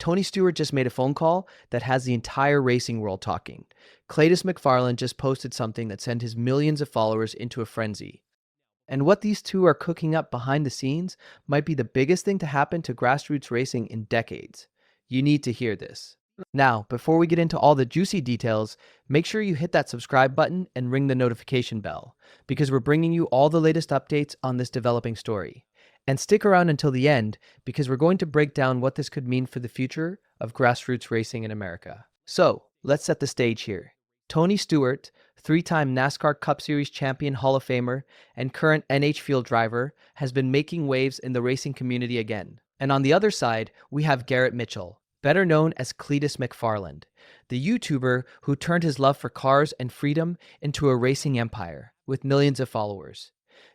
Tony Stewart just made a phone call that has the entire racing world talking. Cleetus McFarland just posted something that sent his millions of followers into a frenzy. And what these two are cooking up behind the scenes might be the biggest thing to happen to grassroots racing in decades. You need to hear this. Now, before we get into all the juicy details, make sure you hit that subscribe button and ring the notification bell, because we're bringing you all the latest updates on this developing story. And stick around until the end, because we're going to break down what this could mean for the future of grassroots racing in America. So, let's set the stage here. Tony Stewart, three-time NASCAR Cup Series champion Hall of Famer and current NH field driver, has been making waves in the racing community again. And on the other side, we have Garrett Mitchell, better known as Cleetus McFarland, the YouTuber who turned his love for cars and freedom into a racing empire with millions of followers.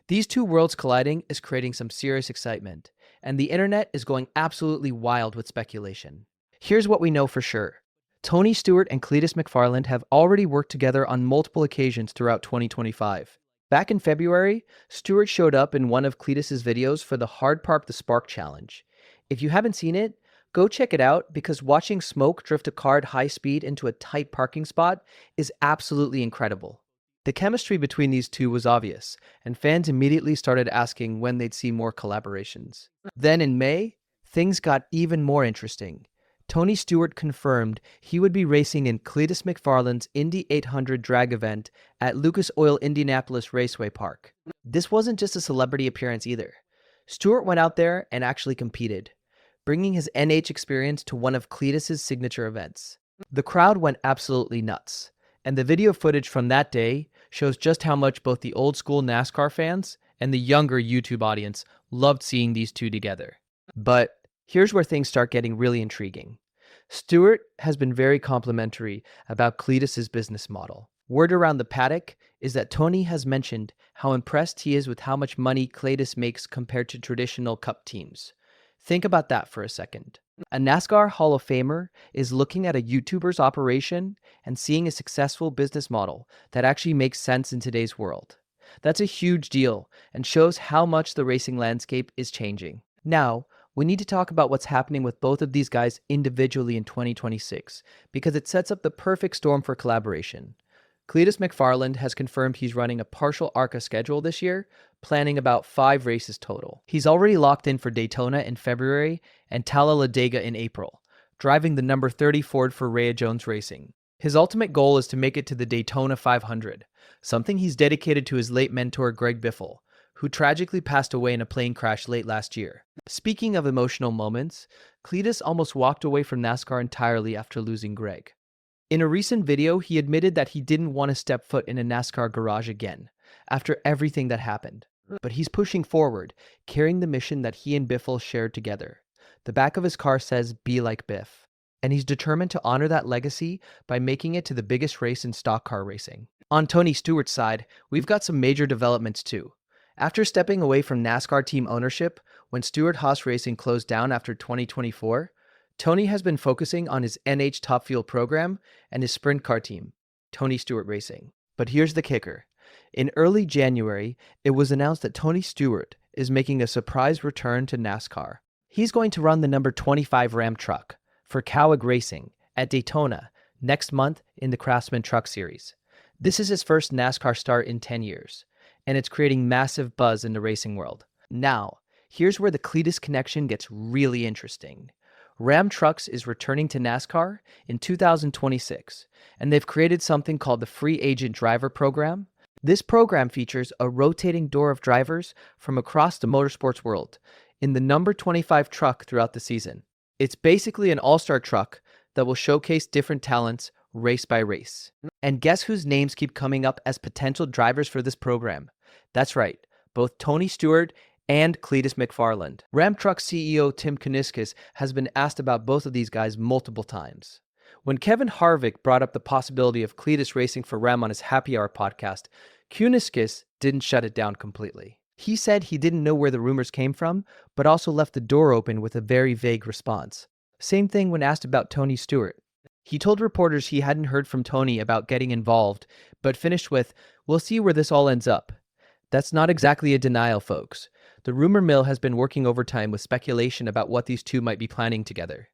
These two worlds colliding is creating some serious excitement, and the internet is going absolutely wild with speculation. Here's what we know for sure. Tony Stewart and Cleetus McFarland have already worked together on multiple occasions throughout 2025. Back in February, Stewart showed up in one of Cleetus's videos for the Hard Park the Spark Challenge. If you haven't seen it, go check it out, because watching smoke drift a car at high speed into a tight parking spot is absolutely incredible. The chemistry between these two was obvious, and fans immediately started asking when they'd see more collaborations. Then in May, things got even more interesting. Tony Stewart confirmed he would be racing in Cleetus McFarland's Indy 800 drag event at Lucas Oil Indianapolis Raceway Park. This wasn't just a celebrity appearance either. Stewart went out there and actually competed, bringing his NH experience to one of Cleetus's signature events. The crowd went absolutely nuts, and the video footage from that day shows just how much both the old-school NASCAR fans and the younger YouTube audience loved seeing these two together. But here's where things start getting really intriguing. Stewart has been very complimentary about Cleetus's business model. Word around the paddock is that Tony has mentioned how impressed he is with how much money Cleetus makes compared to traditional Cup teams. Think about that for a second. A NASCAR Hall of Famer is looking at a YouTuber's operation and seeing a successful business model that actually makes sense in today's world. That's a huge deal and shows how much the racing landscape is changing. Now, we need to talk about what's happening with both of these guys individually in 2026, because it sets up the perfect storm for collaboration. Cleetus McFarland has confirmed he's running a partial ARCA schedule this year, planning about 5 races total. He's already locked in for Daytona in February and Talladega in April, driving the number 30 Ford for Rhea Jones Racing. His ultimate goal is to make it to the Daytona 500, something he's dedicated to his late mentor Greg Biffle, who tragically passed away in a plane crash late last year. Speaking of emotional moments, Cleetus almost walked away from NASCAR entirely after losing Greg. In a recent video, he admitted that he didn't want to step foot in a NASCAR garage again, after everything that happened. But he's pushing forward, carrying the mission that he and Biffle shared together. The back of his car says, "Be like Biff." And he's determined to honor that legacy by making it to the biggest race in stock car racing. On Tony Stewart's side, we've got some major developments too. After stepping away from NASCAR team ownership when Stewart-Haas Racing closed down after 2024, Tony has been focusing on his NH Top Fuel program and his sprint car team, Tony Stewart Racing. But here's the kicker. In early January, it was announced that Tony Stewart is making a surprise return to NASCAR. He's going to run the number 25 Ram truck for Cowig Racing at Daytona next month in the Craftsman Truck Series. This is his first NASCAR start in 10 years, and it's creating massive buzz in the racing world. Now, here's where the Cleetus connection gets really interesting. Ram Trucks is returning to NASCAR in 2026, and they've created something called the Free Agent Driver Program. This program features a rotating door of drivers from across the motorsports world in the number 25 truck throughout the season. It's basically an all-star truck that will showcase different talents race by race. And guess whose names keep coming up as potential drivers for this program? That's right, both Tony Stewart and Cleetus McFarland. Ram Truck CEO Tim Kuniskis has been asked about both of these guys multiple times. When Kevin Harvick brought up the possibility of Cleetus racing for Ram on his Happy Hour podcast, Kuniskis didn't shut it down completely. He said he didn't know where the rumors came from, but also left the door open with a very vague response. Same thing when asked about Tony Stewart. He told reporters he hadn't heard from Tony about getting involved, but finished with, "We'll see where this all ends up." That's not exactly a denial, folks. The rumor mill has been working overtime with speculation about what these two might be planning together.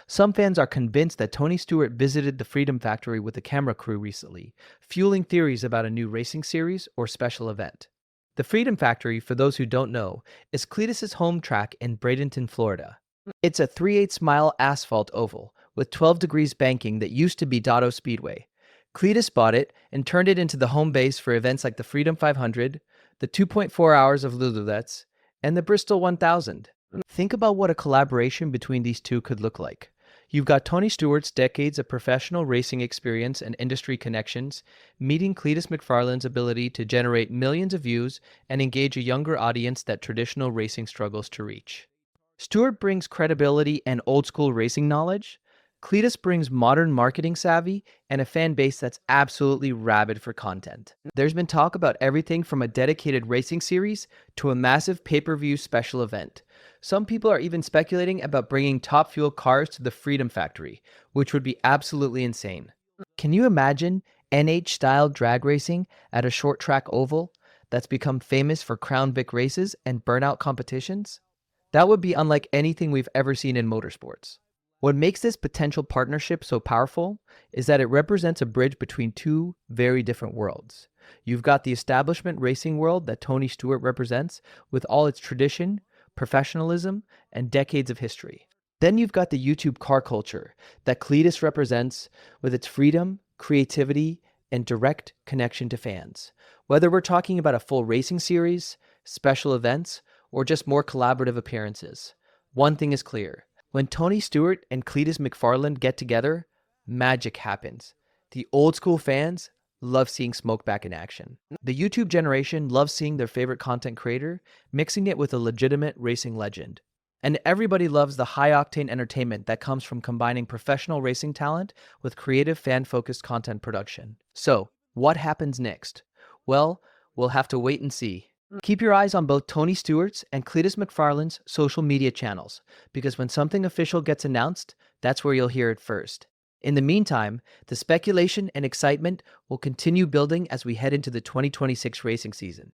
Some fans are convinced that Tony Stewart visited the Freedom Factory with a camera crew recently, fueling theories about a new racing series or special event. The Freedom Factory, for those who don't know, is Cleetus' home track in Bradenton, Florida. It's a 3/8 mile asphalt oval with 12 degrees banking that used to be Dotto Speedway. Cleetus bought it and turned it into the home base for events like the Freedom 500, the 2.4 hours of Lululettes, and the Bristol 1000. Think about what a collaboration between these two could look like. You've got Tony Stewart's decades of professional racing experience and industry connections, meeting Cleetus McFarland's ability to generate millions of views and engage a younger audience that traditional racing struggles to reach. Stewart brings credibility and old-school racing knowledge. Cleetus brings modern marketing savvy and a fan base that's absolutely rabid for content. There's been talk about everything from a dedicated racing series to a massive pay-per-view special event. Some people are even speculating about bringing Top Fuel cars to the Freedom Factory, which would be absolutely insane. Can you imagine NH-style drag racing at a short track oval that's become famous for Crown Vic races and burnout competitions? That would be unlike anything we've ever seen in motorsports. What makes this potential partnership so powerful is that it represents a bridge between two very different worlds. You've got the establishment racing world that Tony Stewart represents with all its tradition, professionalism, and decades of history. Then you've got the YouTube car culture that Cleetus represents with its freedom, creativity, and direct connection to fans. Whether we're talking about a full racing series, special events, or just more collaborative appearances, one thing is clear. When Tony Stewart and Cleetus McFarland get together, magic happens. The old school fans love seeing Smokeback in action. The YouTube generation loves seeing their favorite content creator mixing it with a legitimate racing legend. And everybody loves the high-octane entertainment that comes from combining professional racing talent with creative fan-focused content production. So, what happens next? Well, we'll have to wait and see. Keep your eyes on both Tony Stewart's and Cleetus McFarland's social media channels, because when something official gets announced, that's where you'll hear it first. In the meantime, the speculation and excitement will continue building as we head into the 2026 racing season.